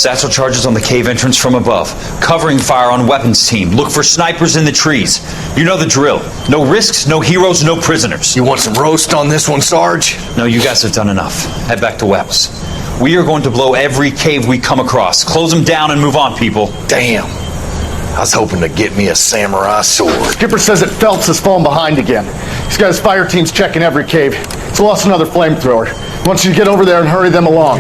Satchel charges on the cave entrance from above. Covering fire on weapons team. Look for snipers in the trees. You know the drill. No risks, no heroes, no prisoners. You want some roast on this one, Sarge? No, you guys have done enough. Head back to Webb's. We are going to blow every cave we come across. Close them down and move on, people. Damn. I was hoping to get me a samurai sword. Skipper says that Phelps has fallen behind again. He's got his fire teams checking every cave. He's lost another flamethrower. He wants you to get over there and hurry them along.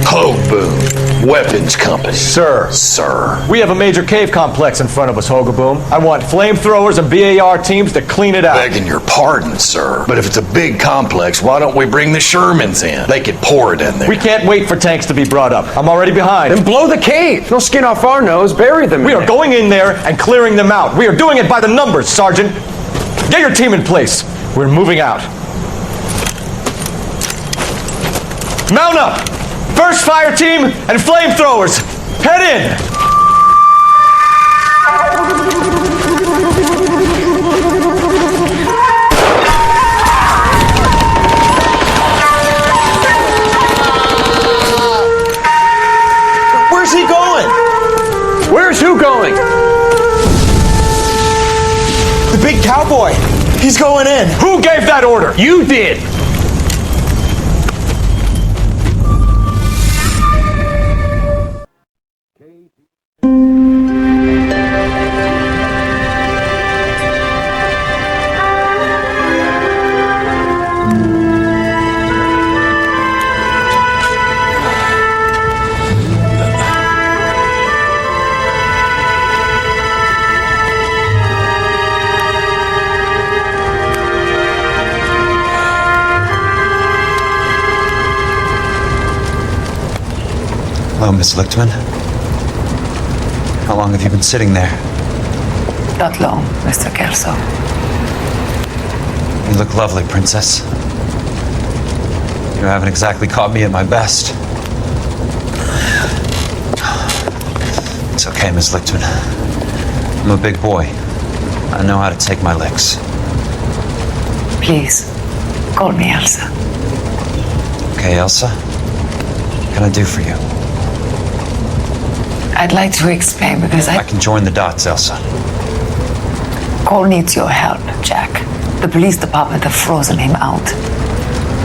Hoboom, Weapons Company. Sir. Sir. We have a major cave complex in front of us, Hogaboom. I want flamethrowers and BAR teams to clean it out. Begging your pardon, sir. But if it's a big complex, why don't we bring the Shermans in? They could pour it in there. We can't wait for tanks to be brought up. I'm already behind. Then blow the cave. No skin off our nose. Bury them. We are going in there and clearing them out. We are doing it by the numbers, Sergeant. Get your team in place. We're moving out. Mount up! First fire team and flamethrowers! Head in! Where's he going? Where's who going? The big cowboy. He's going in. Who gave that order? You did. Hello, Miss Lichtman. How long have you been sitting there? Not long, Mr. Kelso. You look lovely, Princess. You haven't exactly caught me at my best. It's okay, Miss Lichtman. I'm a big boy. I know how to take my licks. Please, call me Elsa. Okay, Elsa? What can I do for you? I'd like to explain because I can join the dots, Elsa. Cole needs your help, Jack. The police department have frozen him out.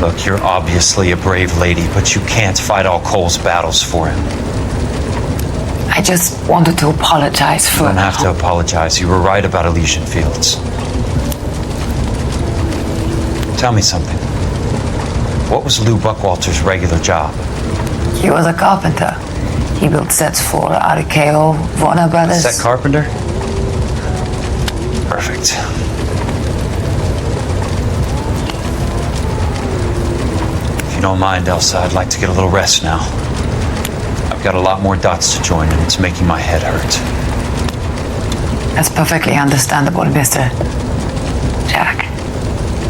Look, you're obviously a brave lady, but you can't fight all Cole's battles for him. I just wanted to apologize for... You don't have to apologize. You were right about Elysian Fields. Tell me something. What was Lou Buckwalter's regular job? He was a carpenter. He built sets for RKO, Warner Brothers. Set carpenter? Perfect. If you don't mind, Elsa, I'd like to get a little rest now. I've got a lot more dots to join, and it's making my head hurt. That's perfectly understandable, Mr. Jack.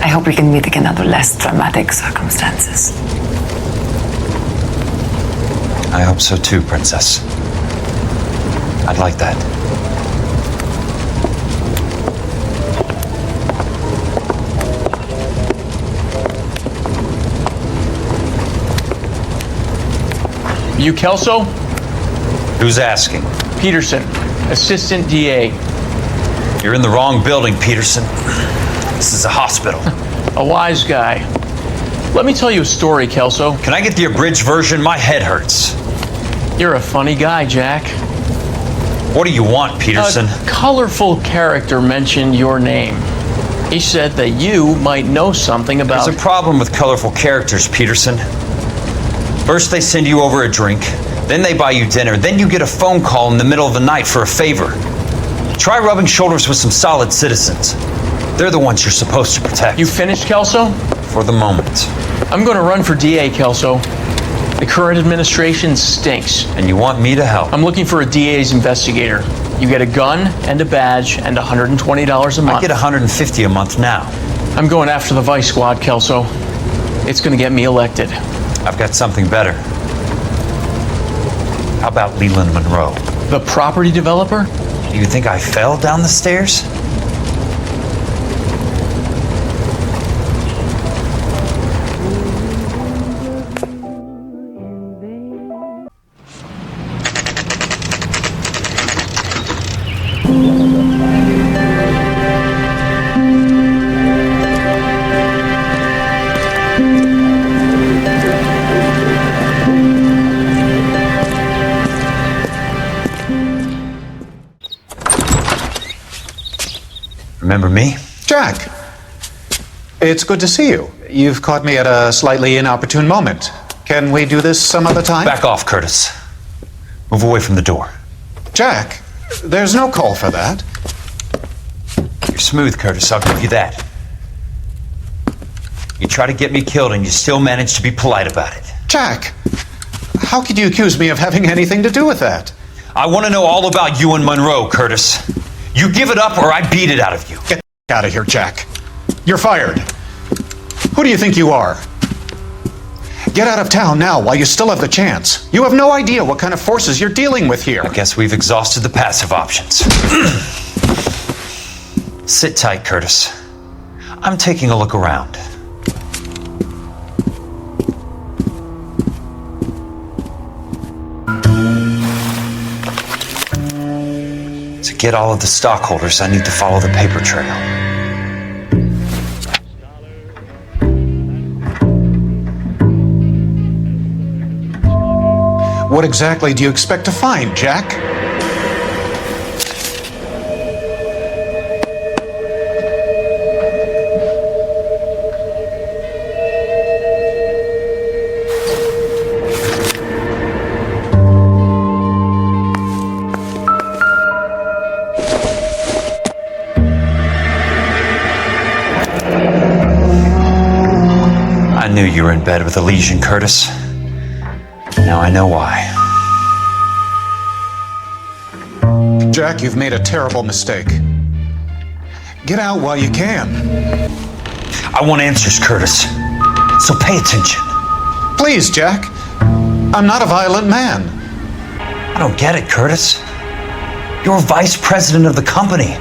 I hope we can meet again under less dramatic circumstances. I hope so too, Princess. I'd like that. You Kelso? Who's asking? Peterson, Assistant DA. You're in the wrong building, Peterson. This is a hospital. A wise guy. Let me tell you a story, Kelso. Can I get the abridged version? My head hurts. You're a funny guy, Jack. What do you want, Peterson? A colorful character mentioned your name. He said that you might know something about... There's a problem with colorful characters, Peterson. First they send you over a drink, then they buy you dinner, then you get a phone call in the middle of the night for a favor. Try rubbing shoulders with some solid citizens. They're the ones you're supposed to protect. You finished, Kelso? For the moment. I'm going to run for DA, Kelso. The current administration stinks. And you want me to help? I'm looking for a DA's investigator. You get a gun and a badge and $120 a month. I get $150 a month now. I'm going after the Vice Squad, Kelso. It's going to get me elected. I've got something better. How about Leland Monroe? The property developer? Do you think I fell down the stairs? Remember me? Jack, it's good to see you. You've caught me at a slightly inopportune moment. Can we do this some other time? Back off, Curtis. Move away from the door. Jack, there's no call for that. You're smooth, Curtis, I'll give you that. You try to get me killed and you still manage to be polite about it. Jack, how could you accuse me of having anything to do with that? I want to know all about you and Monroe, Curtis. You give it up or I beat it out of you. Get out of here, Jack. You're fired. Who do you think you are? Get out of town now while you still have the chance. You have no idea what kind of forces you're dealing with here. I guess we've exhausted the passive options. Sit tight, Curtis. I'm taking a look around. To get all of the stockholders, I need to follow the paper trail. What exactly do you expect to find, Jack? I knew you were in bed with a lesion, Curtis. Now I know why. Jack, you've made a terrible mistake. Get out while you can. I want answers, Curtis. So pay attention. Please, Jack. I'm not a violent man. I don't get it, Curtis. You're vice president of the company.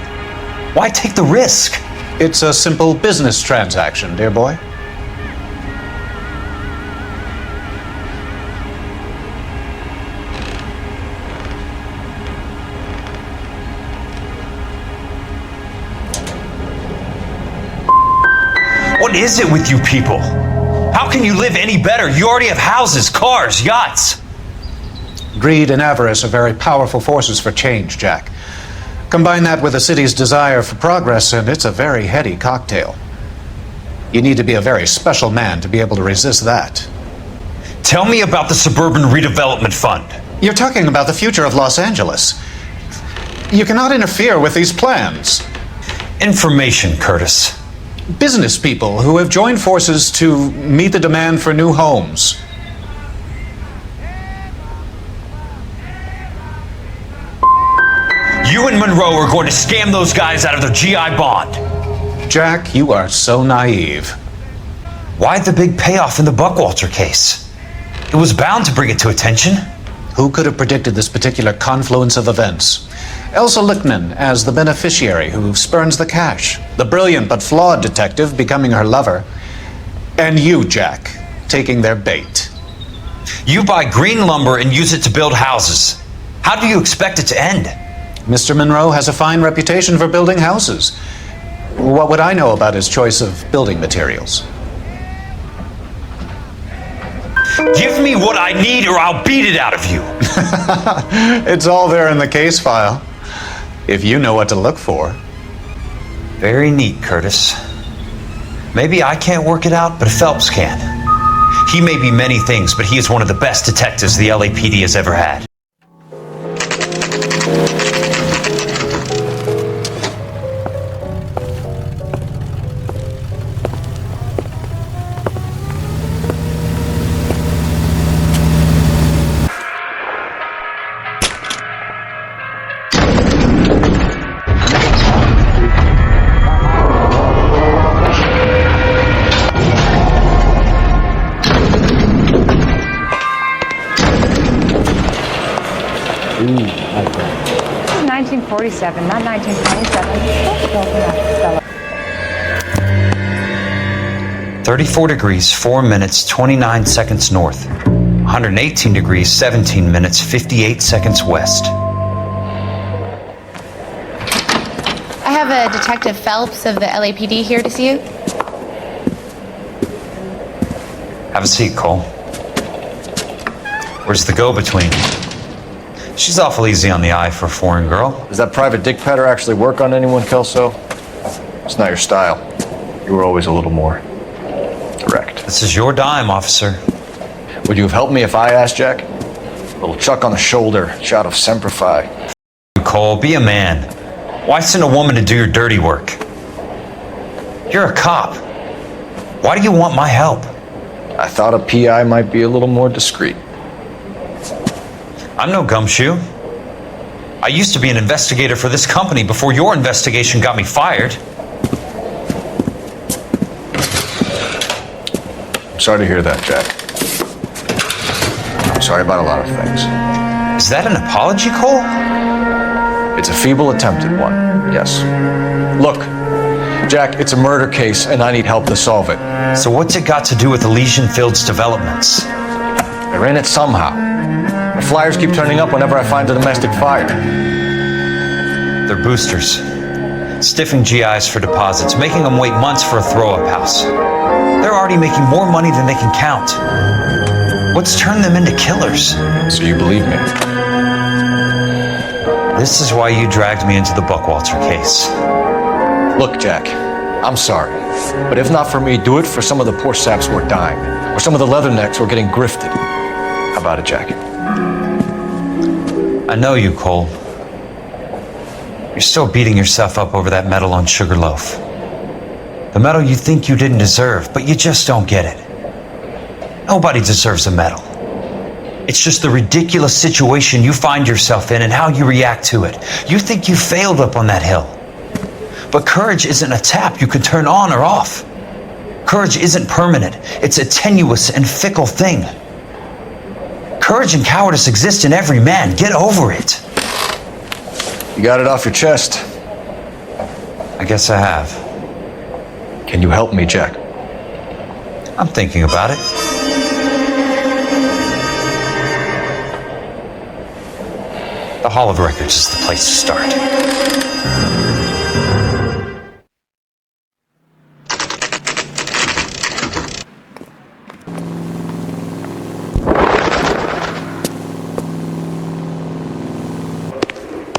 Why take the risk? It's a simple business transaction, dear boy. What is it with you people? How can you live any better? You already have houses, cars, yachts. Greed and avarice are very powerful forces for change, Jack. Combine that with the city's desire for progress, and it's a very heady cocktail. You need to be a very special man to be able to resist that. Tell me about the Suburban Redevelopment Fund. You're talking about the future of Los Angeles. You cannot interfere with these plans. Information, Curtis. Business people who have joined forces to meet the demand for new homes. You and Monroe are going to scam those guys out of their GI bond. Jack, you are so naive. Why the big payoff in the Buckwalter case? It was bound to bring it to attention. Who could have predicted this particular confluence of events? Elsa Lichtman as the beneficiary who spurns the cash, the brilliant but flawed detective becoming her lover, and you, Jack, taking their bait. You buy green lumber and use it to build houses. How do you expect it to end? Mr. Monroe has a fine reputation for building houses. What would I know about his choice of building materials? Give me what I need or I'll beat it out of you. It's all there in the case file, if you know what to look for. Very neat, Curtis. Maybe I can't work it out, but Phelps can. He may be many things, but he is one of the best detectives the LAPD has ever had. This is 1947, not 1927. 34 degrees, 4 minutes, 29 seconds north. 118 degrees, 17 minutes, 58 seconds west. I have a Detective Phelps of the LAPD here to see you. Have a seat, Cole. Where's the go-between? She's awful easy on the eye for a foreign girl. Does that private dick patter actually work on anyone, Kelso? It's not your style. You were always a little more direct. This is your dime, officer. Would you have helped me if I asked, Jack? A little chuck on the shoulder, shot of Semper Fi. Cole, be a man. Why send a woman to do your dirty work? You're a cop. Why do you want my help? I thought a PI might be a little more discreet. I'm no gumshoe. I used to be an investigator for this company before your investigation got me fired. I'm sorry to hear that, Jack. I'm sorry about a lot of things. Is that an apology, Cole? It's a feeble attempt at one, yes. Look, Jack, it's a murder case and I need help to solve it. So what's it got to do with Elysian Fields developments? They're in it somehow. The flyers keep turning up whenever I find a domestic fire. They're boosters. Stiffing GIs for deposits, making them wait months for a throw-up house. They're already making more money than they can count. What's turned them into killers? So you believe me? This is why you dragged me into the Buckwalter case. Look, Jack, I'm sorry. But if not for me, do it for some of the poor saps who are dying. Or some of the leathernecks who are getting grifted. How about it, Jack? I know you, Cole. You're still beating yourself up over that medal on Sugarloaf. The medal you think you didn't deserve, but you just don't get it. Nobody deserves a medal. It's just the ridiculous situation you find yourself in and how you react to it. You think you failed up on that hill. But courage isn't a tap you can turn on or off. Courage isn't permanent. It's a tenuous and fickle thing. Courage and cowardice exist in every man. Get over it. You got it off your chest. I guess I have. Can you help me, Jack? I'm thinking about it. The Hall of Records is the place to start.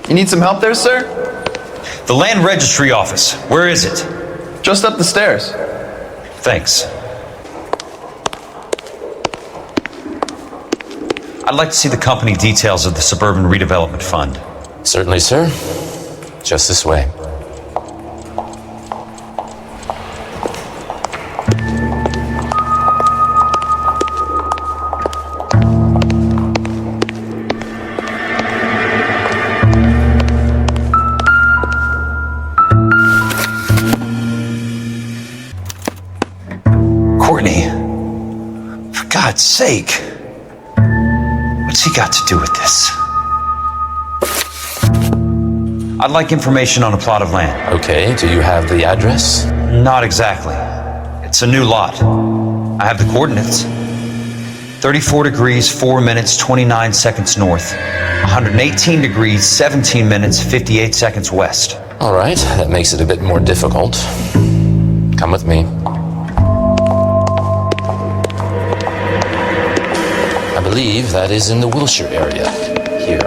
You need some help there, sir? The Land Registry Office. Where is it? Just up the stairs. Thanks. I'd like to see the company details of the Suburban Redevelopment Fund. Certainly, sir. Just this way. Courtney, for God's sake, what's he got to do with this? I'd like information on a plot of land. Okay, do you have the address? Not exactly. It's a new lot. I have the coordinates. 34 degrees, 4 minutes, 29 seconds north. 118 degrees, 17 minutes, 58 seconds west. All right, that makes it a bit more difficult. Come with me. I believe that is in the Wilshire area, here.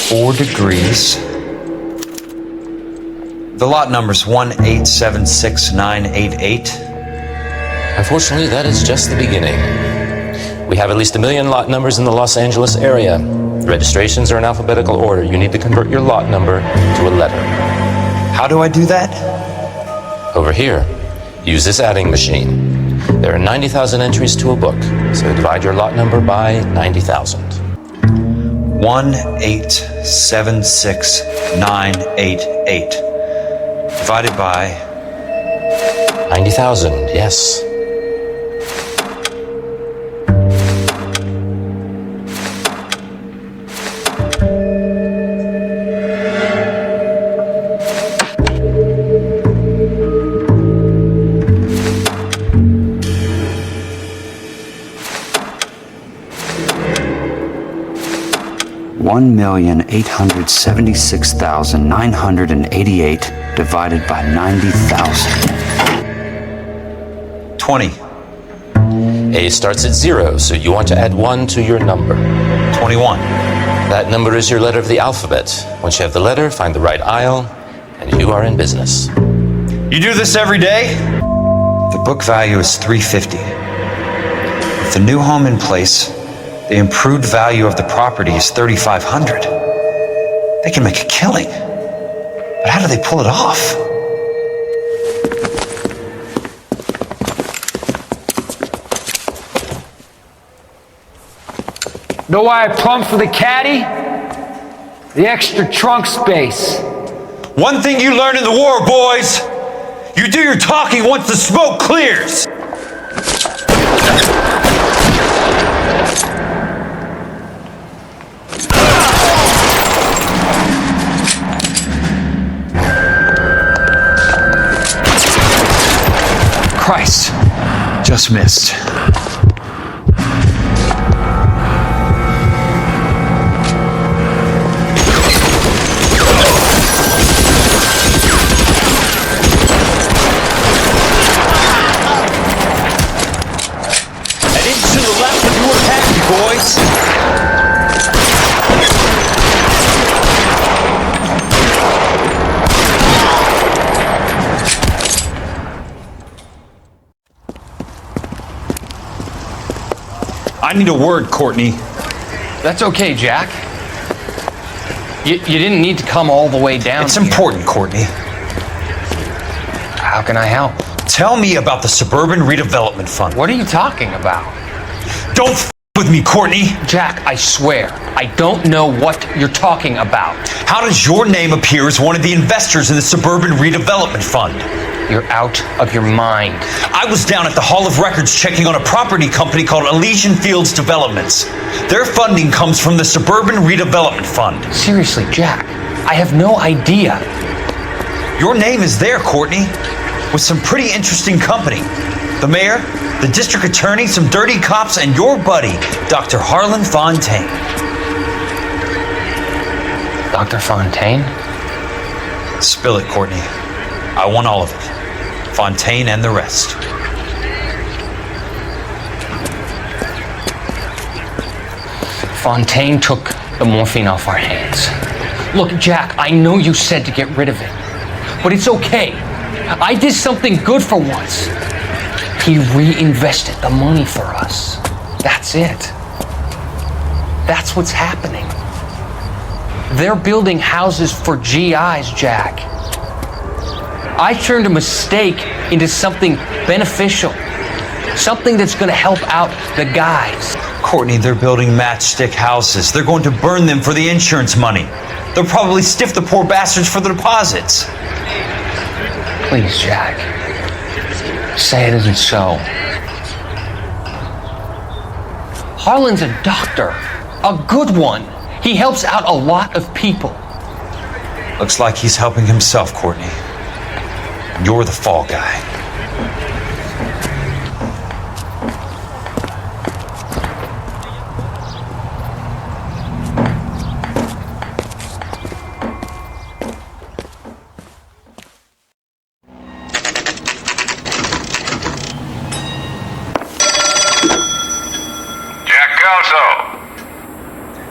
Four degrees. The lot number's 1876988. Unfortunately, that is just the beginning. We have at least 1 million lot numbers in the Los Angeles area. Registrations are in alphabetical order. You need to convert your lot number to a letter. How do I do that? Over here. Use this adding machine. There are 90,000 entries to a book, so divide your lot number by 90,000. 1876988. Divided by 90,000, yes. $1,876,988 divided by 90,000. 20. A starts at 0, so you want to add 1 to your number. 21. That number is your letter of the alphabet. Once you have the letter, find the right aisle, and you are in business. You do this every day? The book value is $350. With the new home in place, the improved value of the property is $3,500. They can make a killing. But how do they pull it off? Know why I plumbed for the caddy? The extra trunk space. One thing you learn in the war, boys. You do your talking once the smoke clears. Christ, just missed. I need a word, Courtney. That's okay, Jack. You didn't need to come all the way down. It's important, Courtney. How can I help? Tell me about the Suburban Redevelopment Fund. What are you talking about? Don't f with me, Courtney. Jack, I swear, I don't know what you're talking about. How does your name appear as one of the investors in the Suburban Redevelopment Fund? You're out of your mind. I was down at the Hall of Records checking on a property company called Elysian Fields Developments. Their funding comes from the Suburban Redevelopment Fund. Seriously, Jack, I have no idea. Your name is there, Courtney, with some pretty interesting company. The mayor, the district attorney, some dirty cops, and your buddy, Dr. Harlan Fontaine. Dr. Fontaine? Spill it, Courtney. I want all of it. Fontaine and the rest. Fontaine took the morphine off our hands. Look, Jack, I know you said to get rid of it, but it's okay. I did something good for once. He reinvested the money for us. That's it. That's what's happening. They're building houses for GIs, Jack. I turned a mistake into something beneficial. Something that's going to help out the guys. Courtney, they're building matchstick houses. They're going to burn them for the insurance money. They'll probably stiff the poor bastards for the deposits. Please, Jack. Say it isn't so. Harlan's a doctor. A good one. He helps out a lot of people. Looks like he's helping himself, Courtney. You're the fall guy.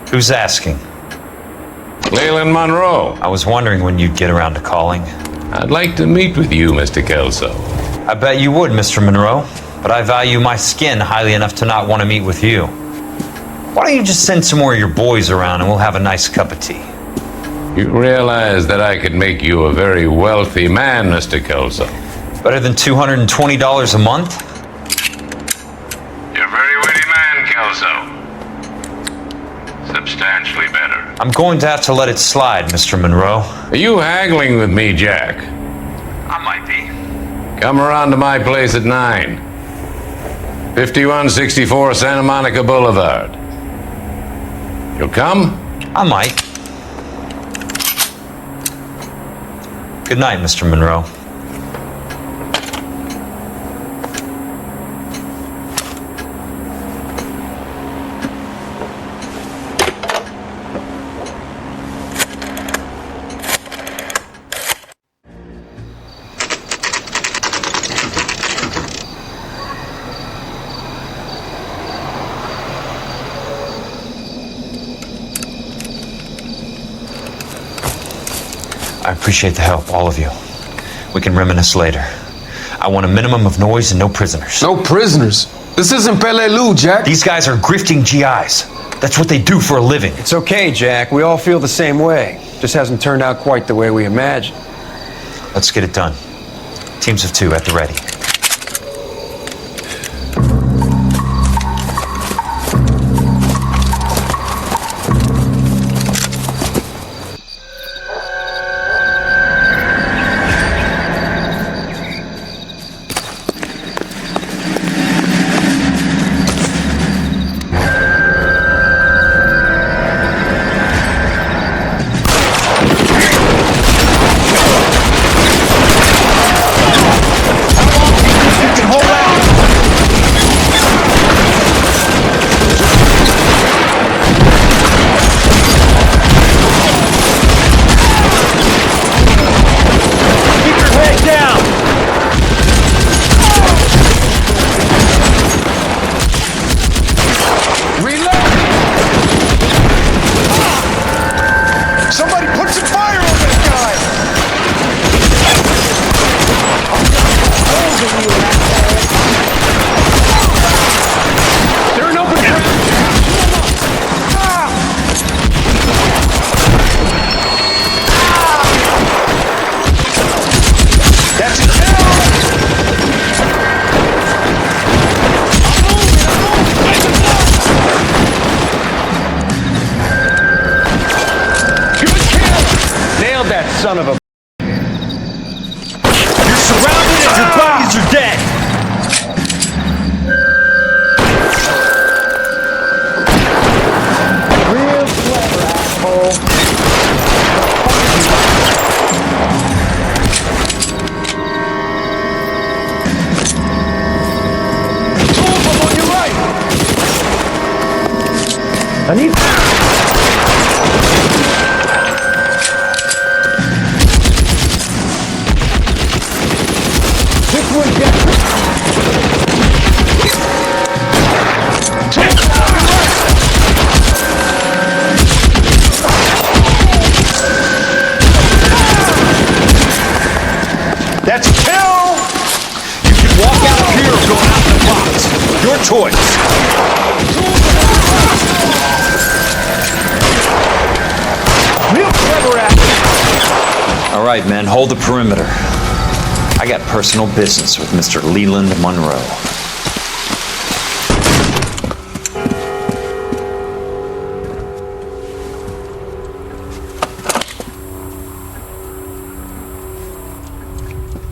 Who's asking? Leland Monroe. I was wondering when you'd get around to calling. I'd like to meet with you, Mr. Kelso. I bet you would, Mr. Monroe, but I value my skin highly enough to not want to meet with you. Why don't you just send some more of your boys around and we'll have a nice cup of tea? You realize that I could make you a very wealthy man, Mr. Kelso. Better than $220 a month? You're a very witty man, Kelso. Substantially better. I'm going to have to let it slide, Mr. Monroe. Are you haggling with me, Jack? I might be. Come around to my place at 9. 5164 Santa Monica Boulevard. You'll come? I might. Good night, Mr. Monroe. I appreciate the help, all of you. We can reminisce later. I want a minimum of noise and no prisoners. No prisoners? This isn't Peleliu, Jack. These guys are grifting GIs. That's what they do for a living. It's okay, Jack. We all feel the same way. Just hasn't turned out quite the way we imagined. Let's get it done. Teams of 2 at the ready. Son of a... You're surrounded and your bodies are dead! Real clever, asshole. Two of them on your right! I need... That's a kill! You can walk out of here or go out in the box. Your choice. Real clever, asshole. All right, men, hold the perimeter. I got personal business with Mr. Leland Monroe.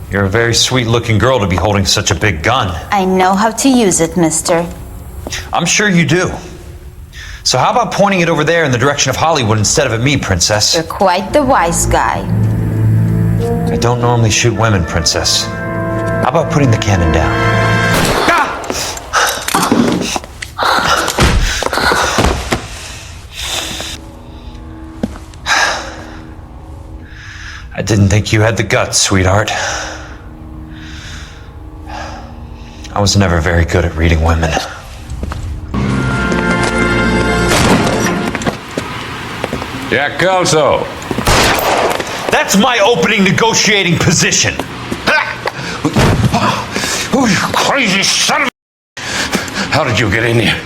You're a very sweet-looking girl to be holding such a big gun. I know how to use it, mister. I'm sure you do. So how about pointing it over there in the direction of Hollywood instead of at me, Princess? You're quite the wise guy. I don't normally shoot women, Princess. How about putting the cannon down? I didn't think you had the guts, sweetheart. I was never very good at reading women. Jack Kelso. That's my opening negotiating position. Oh, you crazy son of a... How did you get in here?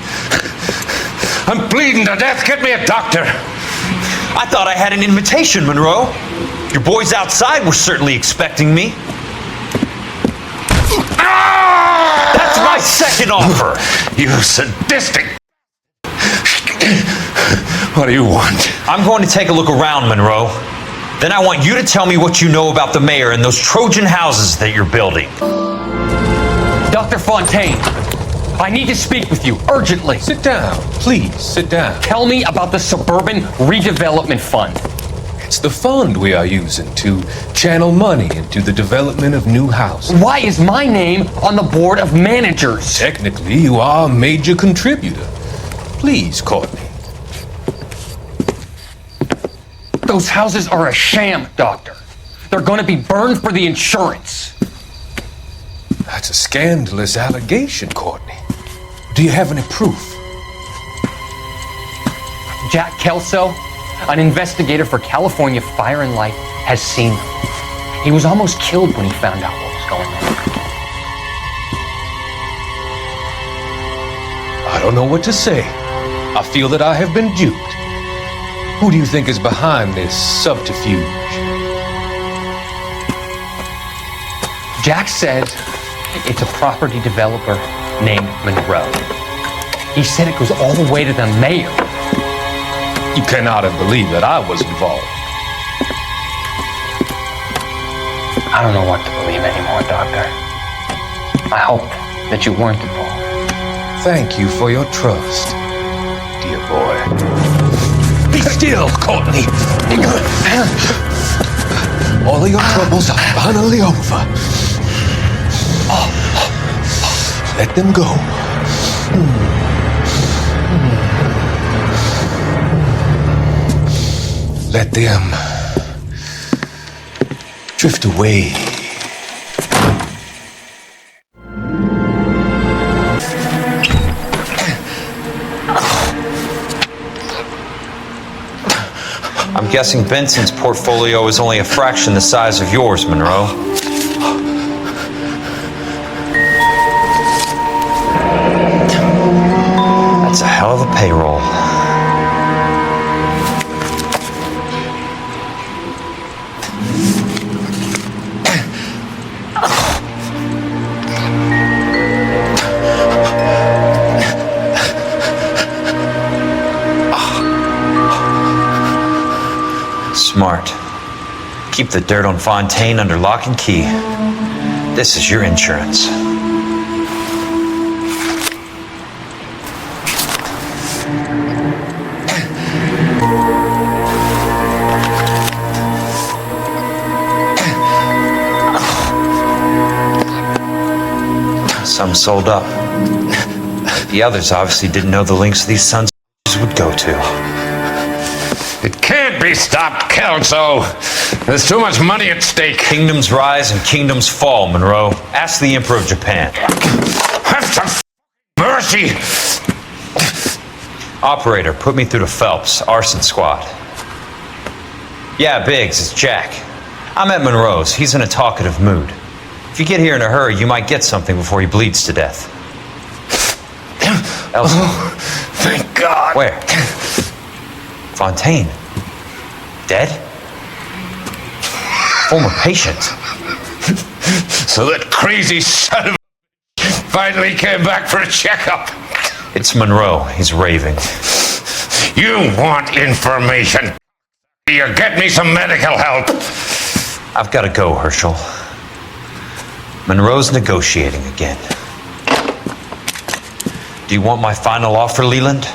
I'm bleeding to death. Get me a doctor. I thought I had an invitation, Monroe. Your boys outside were certainly expecting me. That's my second offer. You sadistic... What do you want? I'm going to take a look around, Monroe. Then I want you to tell me what you know about the mayor and those Trojan houses that you're building. Dr. Fontaine, I need to speak with you urgently. Sit down. Please, sit down. Tell me about the Suburban Redevelopment Fund. It's the fund we are using to channel money into the development of new houses. Why is my name on the board of managers? Technically, you are a major contributor. Please, Courtney. Those houses are a sham, Doctor. They're going to be burned for the insurance. That's a scandalous allegation, Courtney. Do you have any proof? Jack Kelso, an investigator for California Fire and Life, has seen them. He was almost killed when he found out what was going on. I don't know what to say. I feel that I have been duped. Who do you think is behind this subterfuge? Jack says it's a property developer named Monroe. He said it goes all the way to the mayor. You cannot have believed that I was involved. I don't know what to believe anymore, Doctor. I hope that you weren't involved. Thank you for your trust, dear boy. Be still, Courtney. All of your troubles are finally over. Let them go. Let them drift away. I'm guessing Benson's portfolio is only a fraction the size of yours, Monroe. That's a hell of a payroll. Smart. Keep the dirt on Fontaine under lock and key. This is your insurance. Some sold up. The others obviously didn't know the lengths these sons would go to. It can't be stopped, Kelso. There's too much money at stake. Kingdoms rise and kingdoms fall, Monroe. Ask the Emperor of Japan. Have some mercy. Operator, put me through to Phelps, arson squad. Yeah, Biggs, it's Jack. I'm at Monroe's. He's in a talkative mood. If you get here in a hurry, you might get something before he bleeds to death. Elsa. Oh, thank God. Where? Fontaine. Dead? Former patient. So that crazy son of a finally came back for a checkup. It's Monroe. He's raving. You want information. You get me some medical help. I've got to go, Herschel. Monroe's negotiating again. Do you want my final offer, Leland?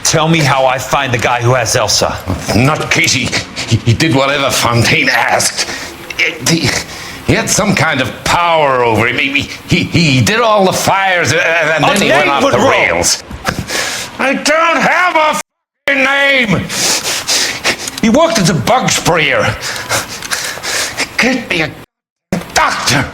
Tell me how I find the guy who has Elsa. Not Casey. He did whatever Fontaine asked. He had some kind of power over him. He did all the fires and then he went off the rails. I don't have a f***ing name. He worked as a bug sprayer. Get me a doctor.